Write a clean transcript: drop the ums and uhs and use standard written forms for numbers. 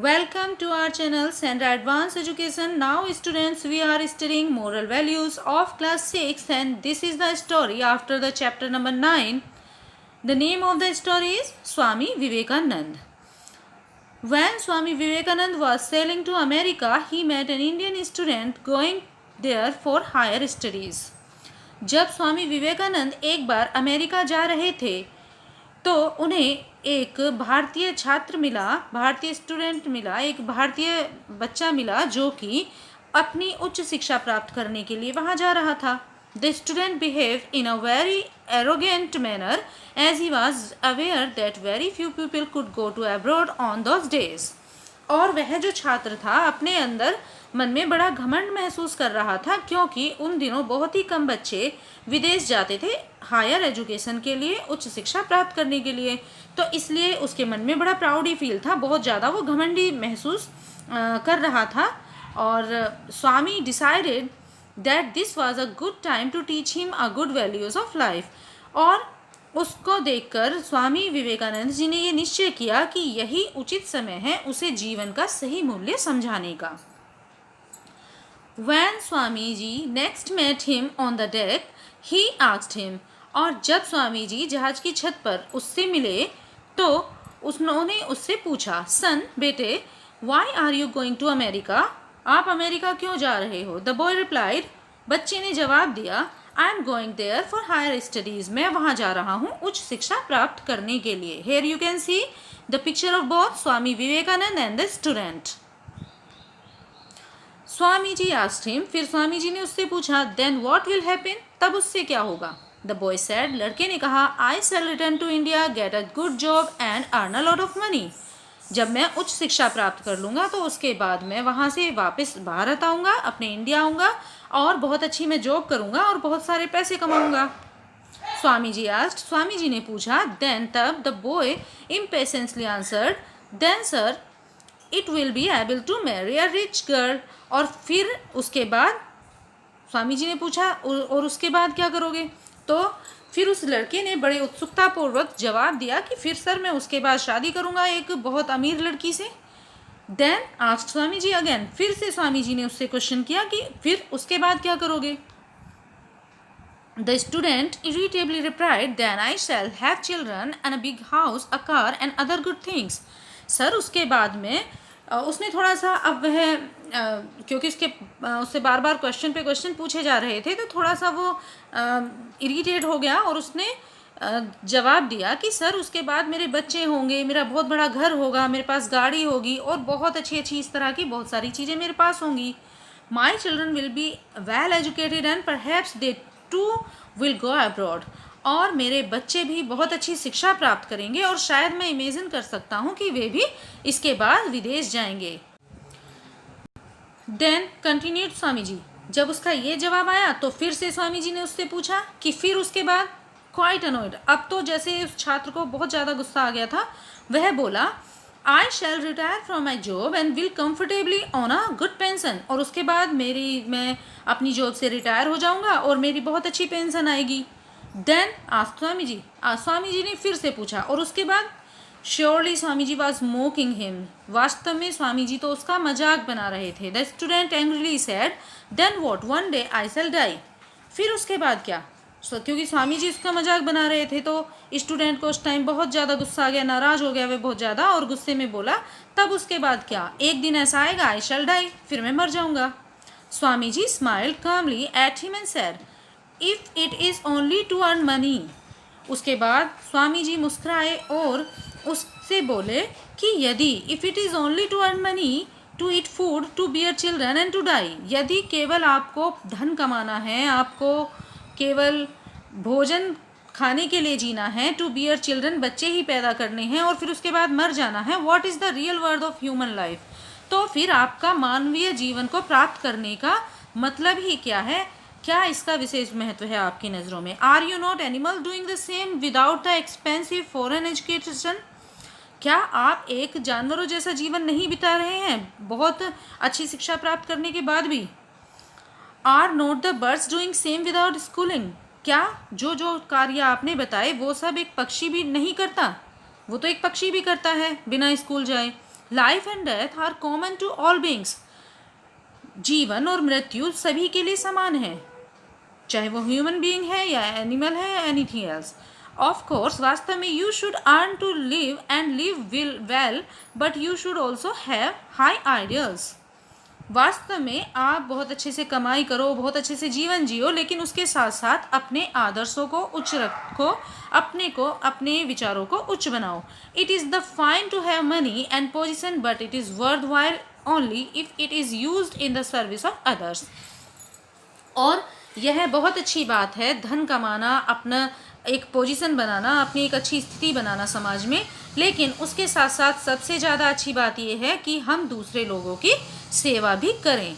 Welcome to our channel Sandra Advanced Education. Now students, we are studying moral values of class 6 and this is the story after the chapter number 9. The name of the story is Swami Vivekanand. When Swami Vivekanand was sailing to America, he met an Indian student going there for higher studies. जब स्वामी विवेकानंद एक बार America जा रहे थे तो उन्हें एक भारतीय छात्र मिला, भारतीय स्टूडेंट मिला, एक भारतीय बच्चा मिला जो कि अपनी उच्च शिक्षा प्राप्त करने के लिए वहाँ जा रहा था. The student behaved in a very arrogant manner as he was aware that very few people could go to abroad on those days. और वह जो छात्र था अपने अंदर मन में बड़ा घमंड महसूस कर रहा था क्योंकि उन दिनों बहुत ही कम बच्चे विदेश जाते थे हायर एजुकेशन के लिए, उच्च शिक्षा प्राप्त करने के लिए. तो इसलिए उसके मन में बड़ा प्राउडी फील था, बहुत ज़्यादा वो घमंडी महसूस कर रहा था. और Swami decided that this was a good time to teach him a good values of life. और उसको देखकर स्वामी विवेकानंद जी ने ये निश्चय किया कि यही उचित समय है उसे जीवन का सही मूल्य समझाने का. When Swami ji next met him on the deck, he asked him. और जब स्वामी जी जहाज की छत पर उससे मिले तो उन्होंने उससे पूछा, सन बेटे, why are you going to America? आप अमेरिका क्यों जा रहे हो? The boy replied. बच्चे ने जवाब दिया, I am going there for higher studies. मैं वहाँ जा रहा हूँ उच्च शिक्षा प्राप्त करने के लिए. Here you can see the picture of both Swami Vivekananda and the student. Swami ji asked him. फिर स्वामी जी ने उससे पूछा, then what will happen? तब उससे क्या होगा? The boy said. लड़के ने कहा, I shall return to India, get a good job and earn a lot of money. जब मैं उच्च शिक्षा प्राप्त कर लूँगा तो उसके बाद मैं वहाँ से वापस भारत आऊँगा, अपने इंडिया आऊँगा और बहुत अच्छी मैं जॉब करूँगा और बहुत सारे पैसे कमाऊँगा. स्वामी जी asked. स्वामी जी ने पूछा, then तब the boy impatiently answered, then sir, it will be able to marry a rich girl. और फिर उसके बाद स्वामी जी ने पूछा, और उसके बाद क्या करोगे? तो फिर उस लड़के ने बड़े उत्सुकतापूर्वक जवाब दिया कि फिर सर मैं उसके बाद शादी करूँगा एक बहुत अमीर लड़की से. Then asked Swami ji again. फिर से स्वामी जी ने उससे क्वेश्चन किया कि फिर उसके बाद क्या करोगे? The student irritably replied, then I shall have children and a big house, a car and other good things. Sir उसके बाद में उसने थोड़ा सा अब वह क्योंकि उससे बार बार क्वेश्चन पे क्वेश्चन पूछे जा रहे थे तो थोड़ा सा वो इरिटेट हो गया और उसने जवाब दिया कि सर उसके बाद मेरे बच्चे होंगे, मेरा बहुत बड़ा घर होगा, मेरे पास गाड़ी होगी और बहुत अच्छी अच्छी इस तरह की बहुत सारी चीज़ें मेरे पास होंगी. My children will be well educated and perhaps they too will go abroad. और मेरे बच्चे भी बहुत अच्छी शिक्षा प्राप्त करेंगे और शायद मैं इमेजिन कर सकता हूँ कि वे भी इसके बाद विदेश जाएंगे. Then continued Swami ji. जब उसका ये जवाब आया तो फिर से स्वामी जी ने उससे पूछा कि फिर उसके बाद. Quite annoyed. अब तो जैसे उस छात्र को बहुत ज़्यादा गुस्सा आ गया था. वह बोला, I shall retire from my job and will comfortably on a good pension. और उसके बाद मैं अपनी जॉब से रिटायर हो जाऊँगा और मेरी बहुत अच्छी पेंशन आएगी. Then asked Swami ji. स्वामी जी ने फिर से पूछा और उसके बाद. Surely Swami ji was mocking him. वास्तव में स्वामी जी तो उसका मजाक बना रहे थे. The student angrily said, then what, one day I shall die. फिर उसके बाद क्या? क्योंकि स्वामी जी उसका मजाक बना रहे थे तो स्टूडेंट को उस टाइम बहुत ज़्यादा गुस्सा आ गया, नाराज़ हो गया वह बहुत ज़्यादा और गुस्से में बोला, तब उसके बाद क्या? एक दिन ऐसा आएगा, आई शैल डाई, फिर मैं मर जाऊँगा. Swami ji smiled calmly at him and said, if it is only to earn money. उसके बाद स्वामी जी मुस्कुराए और उससे बोले कि यदि if it is only to earn money, to eat food, to bear children and to die. यदि केवल आपको धन कमाना है, आपको केवल भोजन खाने के लिए जीना है, टू बियर चिल्ड्रन बच्चे ही पैदा करने हैं और फिर उसके बाद मर जाना है, what is the real worth of human life. तो फिर आपका मानवीय जीवन को प्राप्त करने का मतलब ही क्या है? क्या इसका विशेष महत्व है आपकी नज़रों में? Are you not animal doing the same without the expensive foreign education. क्या आप एक जानवरों जैसा जीवन नहीं बिता रहे हैं बहुत अच्छी शिक्षा प्राप्त करने के बाद भी? Are not the birds doing same without schooling. क्या जो कार्य आपने बताए वो सब एक पक्षी भी नहीं करता? वो तो एक पक्षी भी करता है बिना स्कूल जाए. Life and death are common to all beings. जीवन और मृत्यु सभी के लिए समान है, चाहे वो ह्यूमन बीइंग है या एनिमल है या एनीथिंग एल्स। ऑफ कोर्स वास्तव में you should earn to live and live well, but you should also have high ideals. वास्तव में आप बहुत अच्छे से कमाई करो, बहुत अच्छे से जीवन जियो, लेकिन उसके साथ साथ अपने आदर्शों को उच्च रखो, अपने विचारों को उच्च बनाओ। It is the fine to have money and position, but it is worth while only if it is used in the service of others. और यह बहुत अच्छी बात है, धन कमाना, अपना एक पोजीशन बनाना, अपनी एक अच्छी स्थिति बनाना समाज में, लेकिन उसके साथ साथ सबसे ज़्यादा अच्छी बात यह है कि हम दूसरे लोगों की सेवा भी करें।